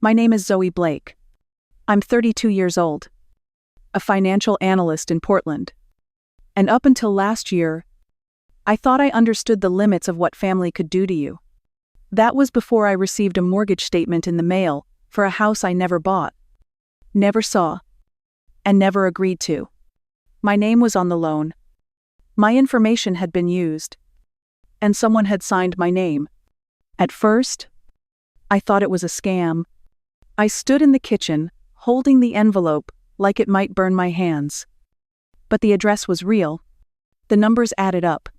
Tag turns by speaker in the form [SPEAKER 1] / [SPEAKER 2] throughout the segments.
[SPEAKER 1] My name is Zoe Blake. I'm 32 years old, a financial analyst in Portland. And up until last year, I thought I understood the limits of what family could do to you. That was before I received a mortgage statement in the mail for a house I never bought, never saw, and never agreed to. My name was on the loan. My information had been used, and someone had signed my name. At first, I thought it was a scam. I stood in the kitchen, holding the envelope like it might burn my hands. But the address was real. The numbers added up.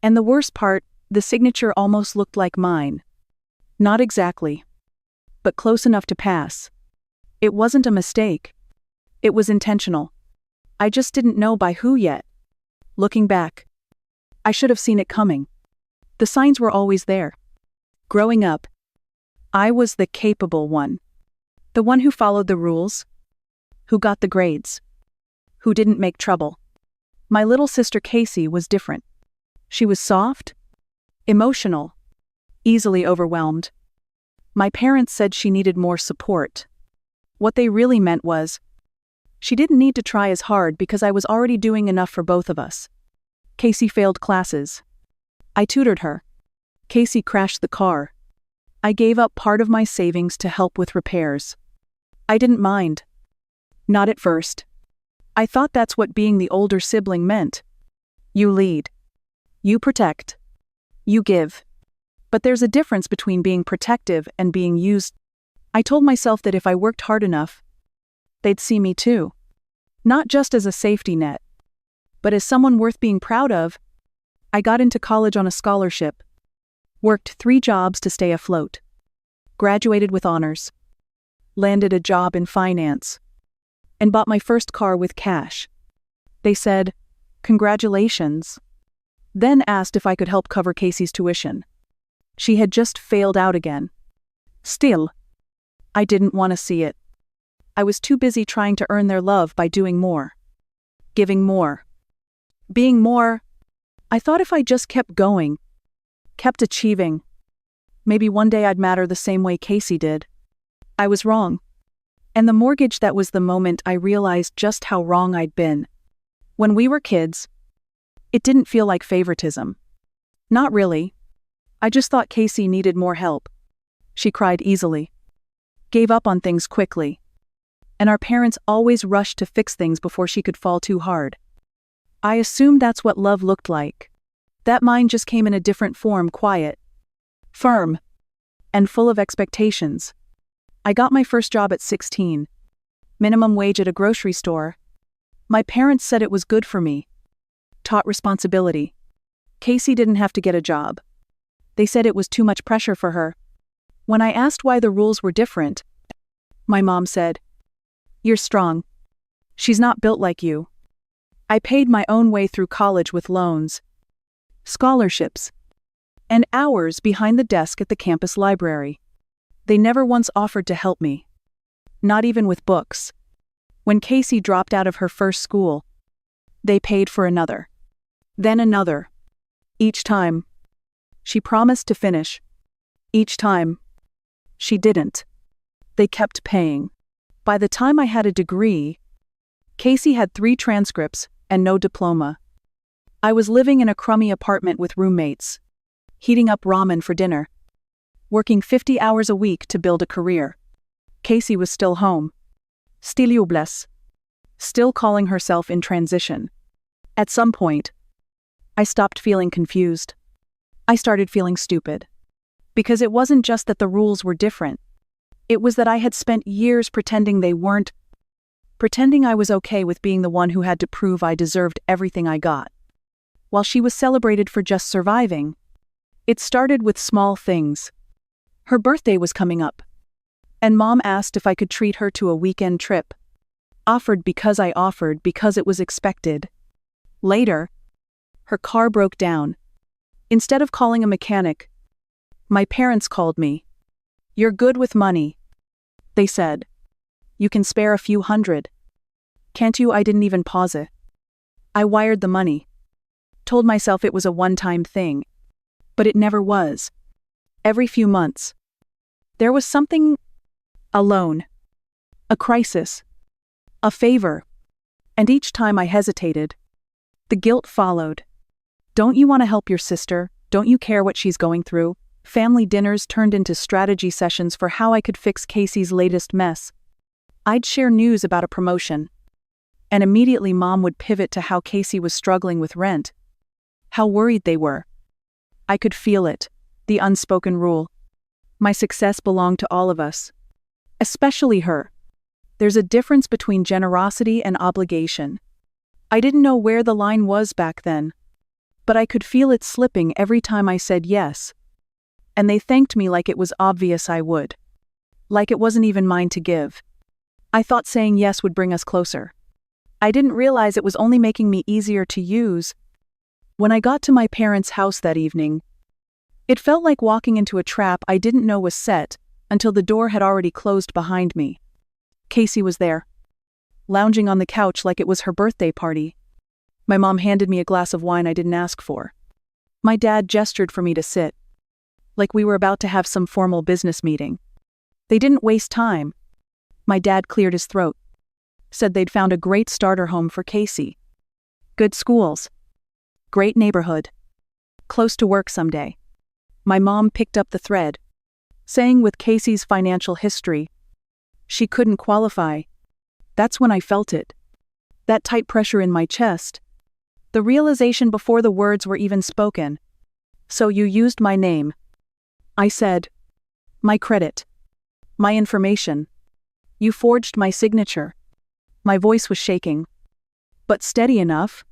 [SPEAKER 1] And the worst part, the signature almost looked like mine. Not exactly, but close enough to pass. It wasn't a mistake. It was intentional. I just didn't know by who yet. Looking back, I should have seen it coming. The signs were always there. Growing up, I was the capable one. The one who followed the rules, who got the grades, who didn't make trouble. My little sister Casey was different. She was soft, emotional, easily overwhelmed. My parents said she needed more support. What they really meant was, she didn't need to try as hard because I was already doing enough for both of us. Casey failed classes. I tutored her. Casey crashed the car. I gave up part of my savings to help with repairs. I didn't mind. Not at first. I thought that's what being the older sibling meant. You lead. You protect. You give. But there's a difference between being protective and being used. I told myself that if I worked hard enough, they'd see me too. Not just as a safety net, but as someone worth being proud of. I got into college on a scholarship, worked 3 jobs to stay afloat, graduated with honors, landed a job in finance, and bought my first car with cash. They said, "Congratulations," then asked if I could help cover Casey's tuition. She had just failed out again. Still, I didn't want to see it. I was too busy trying to earn their love by doing more, giving more, being more. I thought if I just kept going, kept achieving, maybe one day I'd matter the same way Casey did. I was wrong. And the mortgage, that was the moment I realized just how wrong I'd been. When we were kids, it didn't feel like favoritism. Not really. I just thought Casey needed more help. She cried easily, gave up on things quickly, and our parents always rushed to fix things before she could fall too hard. I assumed that's what love looked like. That mine just came in a different form, quiet, firm, and full of expectations. I got my first job at 16, minimum wage at a grocery store. My parents said it was good for me. Taught responsibility. Casey didn't have to get a job. They said it was too much pressure for her. When I asked why the rules were different, my mom said, "You're strong. She's not built like you." I paid my own way through college with loans, scholarships, and hours behind the desk at the campus library. They never once offered to help me. Not even with books. When Casey dropped out of her first school, they paid for another. Then another. Each time, she promised to finish. Each time, she didn't. They kept paying. By the time I had a degree, Casey had 3 transcripts and no diploma. I was living in a crummy apartment with roommates, heating up ramen for dinner, working 50 hours a week to build a career. Casey was still home. Still jobless. Still calling herself in transition. At some point, I stopped feeling confused. I started feeling stupid. Because it wasn't just that the rules were different. It was that I had spent years pretending they weren't. Pretending I was okay with being the one who had to prove I deserved everything I got. While she was celebrated for just surviving, it started with small things. Her birthday was coming up, and Mom asked if I could treat her to a weekend trip. Offered because it was expected. Later, her car broke down. Instead of calling a mechanic, my parents called me. "You're good with money," they said. "You can spare a few hundred. Can't you?" I didn't even pause it. I wired the money. Told myself it was a one-time thing. But it never was. Every few months, there was something A loan. A crisis. A favor. And each time I hesitated, the guilt followed. Don't you want to help your sister? Don't you care what she's going through? Family dinners turned into strategy sessions for how I could fix Casey's latest mess. I'd share news about a promotion, and immediately Mom would pivot to how Casey was struggling with rent. How worried they were. I could feel it, the unspoken rule. My success belonged to all of us. Especially her. There's a difference between generosity and obligation. I didn't know where the line was back then, but I could feel it slipping every time I said yes. And they thanked me like it was obvious I would. Like it wasn't even mine to give. I thought saying yes would bring us closer. I didn't realize it was only making me easier to use. When I got to my parents' house that evening, it felt like walking into a trap I didn't know was set until the door had already closed behind me. Casey was there, lounging on the couch like it was her birthday party. My mom handed me a glass of wine I didn't ask for. My dad gestured for me to sit, like we were about to have some formal business meeting. They didn't waste time. My dad cleared his throat, said they'd found a great starter home for Casey. Good schools. Great neighborhood. Close to work someday. My mom picked up the thread, saying with Casey's financial history, she couldn't qualify. That's when I felt it. That tight pressure in my chest. The realization before the words were even spoken. So you used my name. I said. My credit. My information. You forged my signature. My voice was shaking. But steady enough.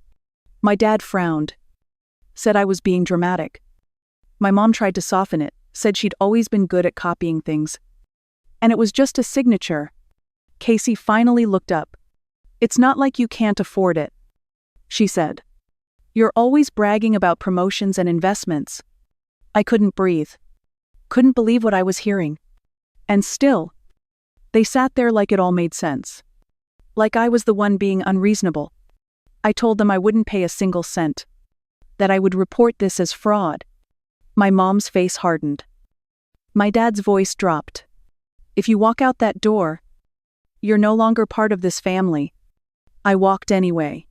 [SPEAKER 1] My dad frowned. Said I was being dramatic. My mom tried to soften it, said she'd always been good at copying things. And it was just a signature. Casey finally looked up. It's not like you can't afford it, she said. You're always bragging about promotions and investments. I couldn't breathe. Couldn't believe what I was hearing. And still, they sat there like it all made sense. Like I was the one being unreasonable. I told them I wouldn't pay a single cent. That I would report this as fraud. My mom's face hardened. My dad's voice dropped. If you walk out that door, you're no longer part of this family. I walked anyway.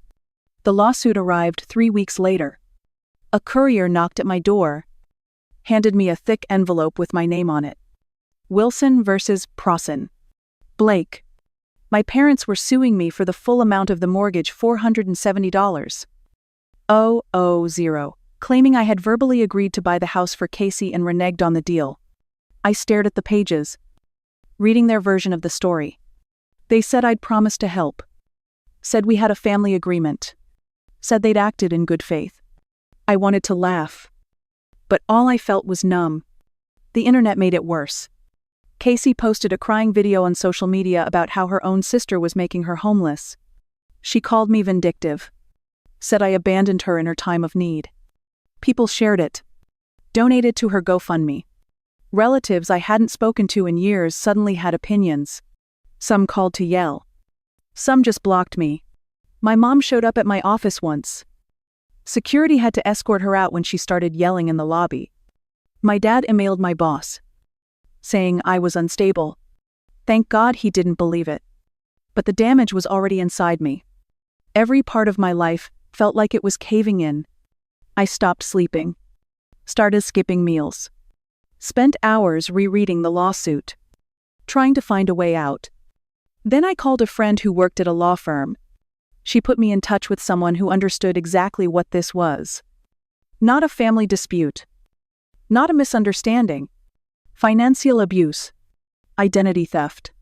[SPEAKER 1] The lawsuit arrived 3 weeks later. A courier knocked at my door, handed me a thick envelope with my name on it. Wilson versus Prosson. Blake. My parents were suing me for the full amount of the mortgage, $470. Claiming I had verbally agreed to buy the house for Casey and reneged on the deal. I stared at the pages, reading their version of the story. They said I'd promised to help. Said we had a family agreement. Said they'd acted in good faith. I wanted to laugh, but all I felt was numb. The internet made it worse. Casey posted a crying video on social media about how her own sister was making her homeless. She called me vindictive. Said I abandoned her in her time of need. People shared it. Donated to her GoFundMe. Relatives I hadn't spoken to in years suddenly had opinions. Some called to yell. Some just blocked me. My mom showed up at my office once. Security had to escort her out when she started yelling in the lobby. My dad emailed my boss, saying I was unstable. Thank God he didn't believe it. But the damage was already inside me. Every part of my life felt like it was caving in. I stopped sleeping. Started skipping meals. Spent hours rereading the lawsuit, trying to find a way out. Then I called a friend who worked at a law firm. She put me in touch with someone who understood exactly what this was. Not a family dispute. Not a misunderstanding. Financial abuse. Identity theft.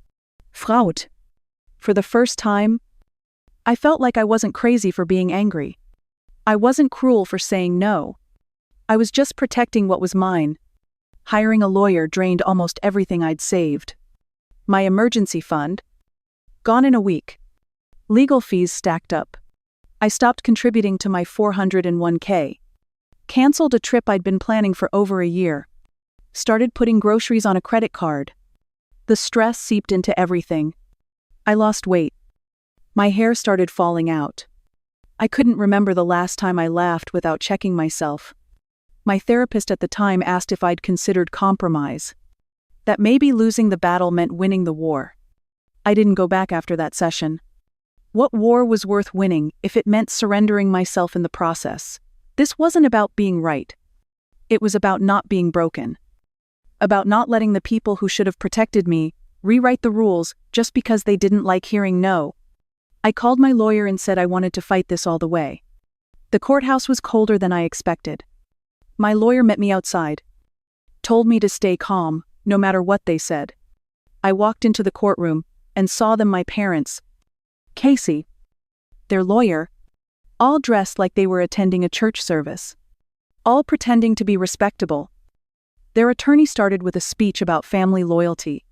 [SPEAKER 1] Fraud. For the first time, I felt like I wasn't crazy for being angry. I wasn't cruel for saying no. I was just protecting what was mine. Hiring a lawyer drained almost everything I'd saved. My emergency fund, gone in a week. Legal fees stacked up. I stopped contributing to my 401k. Canceled a trip I'd been planning for over a year. Started putting groceries on a credit card. The stress seeped into everything. I lost weight. My hair started falling out. I couldn't remember the last time I laughed without checking myself. My therapist at the time asked if I'd considered compromise. that maybe losing the battle meant winning the war. I didn't go back after that session. What war was worth winning if it meant surrendering myself in the process? This wasn't about being right. It was about not being broken. About not letting the people who should have protected me rewrite the rules just because they didn't like hearing no. I called my lawyer and said I wanted to fight this all the way. The courthouse was colder than I expected. My lawyer met me outside, told me to stay calm, no matter what they said. I walked into the courtroom and saw them, my parents, Casey, their lawyer, all dressed like they were attending a church service, all pretending to be respectable. Their attorney started with a speech about family loyalty,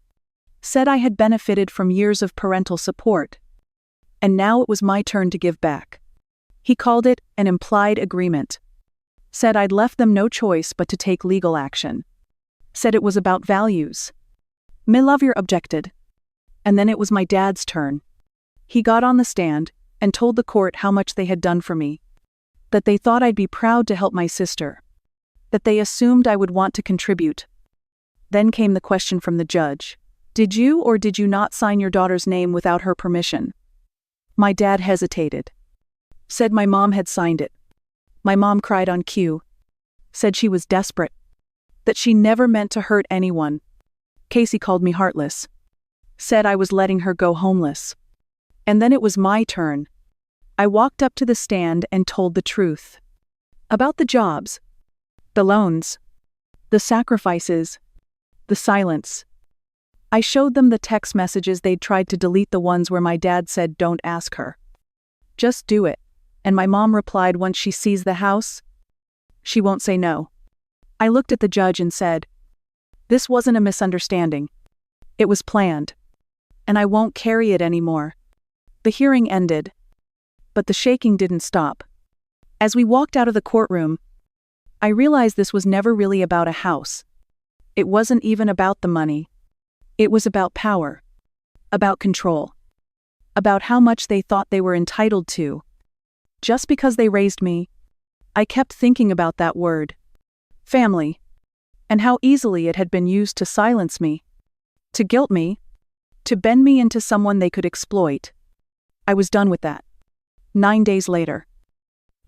[SPEAKER 1] said I had benefited from years of parental support, and now it was my turn to give back. He called it an implied agreement, said I'd left them no choice but to take legal action, said it was about values. My lawyer objected, and then it was my dad's turn. He got on the stand and told the court how much they had done for me, that they thought I'd be proud to help my sister, that they assumed I would want to contribute. Then came the question from the judge. Did you or did you not sign your daughter's name without her permission? My dad hesitated, said my mom had signed it. My mom cried on cue, said she was desperate, that she never meant to hurt anyone. Casey called me heartless, said I was letting her go homeless. And then it was my turn. I walked up to the stand and told the truth. About the jobs, the loans, the sacrifices, the silence. I showed them the text messages they'd tried to delete, the ones where my dad said, "Don't ask her. Just do it." And my mom replied, "Once she sees the house, she won't say no." I looked at the judge and said, "This wasn't a misunderstanding. It was planned. And I won't carry it anymore." The hearing ended, but the shaking didn't stop. As we walked out of the courtroom, I realized this was never really about a house. It wasn't even about the money. It was about power, about control, about how much they thought they were entitled to. Just because they raised me, I kept thinking about that word, family, and how easily it had been used to silence me, to guilt me, to bend me into someone they could exploit. I was done with that. 9 days later,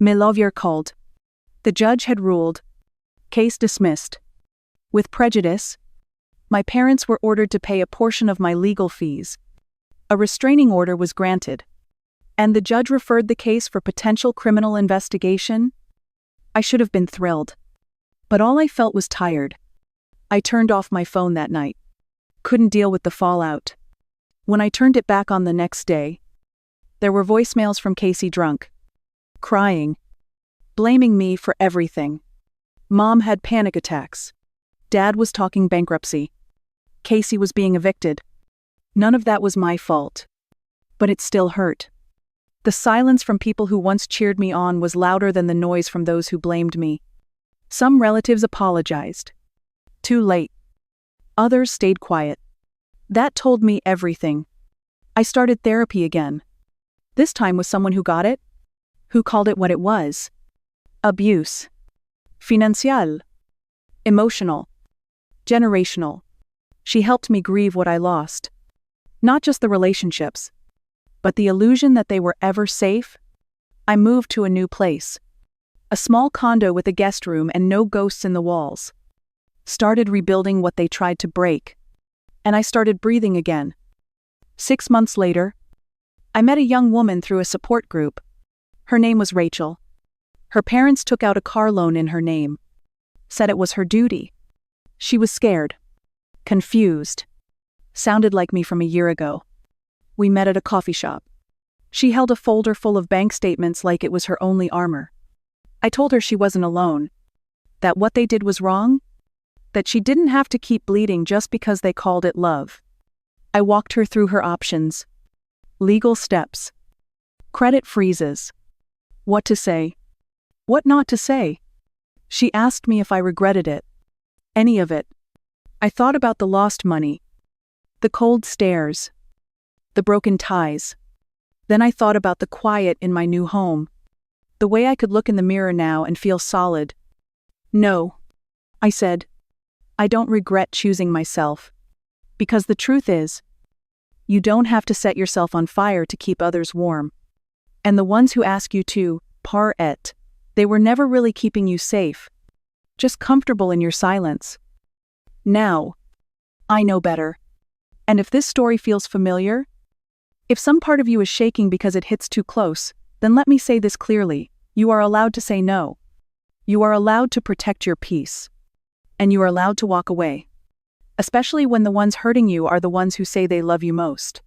[SPEAKER 1] my lawyer called. The judge had ruled, case dismissed. With prejudice, my parents were ordered to pay a portion of my legal fees. A restraining order was granted, and the judge referred the case for potential criminal investigation. I should have been thrilled, but all I felt was tired. I turned off my phone that night. Couldn't deal with the fallout. When I turned it back on the next day, there were voicemails from Casey, drunk, crying, blaming me for everything. Mom had panic attacks. Dad was talking bankruptcy. Casey was being evicted. None of that was my fault. But it still hurt. The silence from people who once cheered me on was louder than the noise from those who blamed me. Some relatives apologized. Too late. Others stayed quiet. That told me everything. I started therapy again. This time with someone who got it, who called it what it was. Abuse. Financial. Emotional. Generational. She helped me grieve what I lost. Not just the relationships, but the illusion that they were ever safe. I moved to a new place. A small condo with a guest room and no ghosts in the walls. Started rebuilding what they tried to break. And I started breathing again. 6 months later, I met a young woman through a support group. Her name was Rachel. Her parents took out a car loan in her name. Said it was her duty. She was scared. Confused. Sounded like me from a year ago. We met at a coffee shop. She held a folder full of bank statements like it was her only armor. I told her she wasn't alone. That what they did was wrong. That she didn't have to keep bleeding just because they called it love. I walked her through her options. Legal steps. Credit freezes. What to say. What not to say. She asked me if I regretted it. Any of it. I thought about the lost money. The cold stares. The broken ties. Then I thought about the quiet in my new home. The way I could look in the mirror now and feel solid. No, I said. I don't regret choosing myself. Because the truth is, you don't have to set yourself on fire to keep others warm. And the ones who ask you to, they were never really keeping you safe, just comfortable in your silence. Now, I know better. And if this story feels familiar, if some part of you is shaking because it hits too close, then let me say this clearly: you are allowed to say no. You are allowed to protect your peace. And you are allowed to walk away. Especially when the ones hurting you are the ones who say they love you most.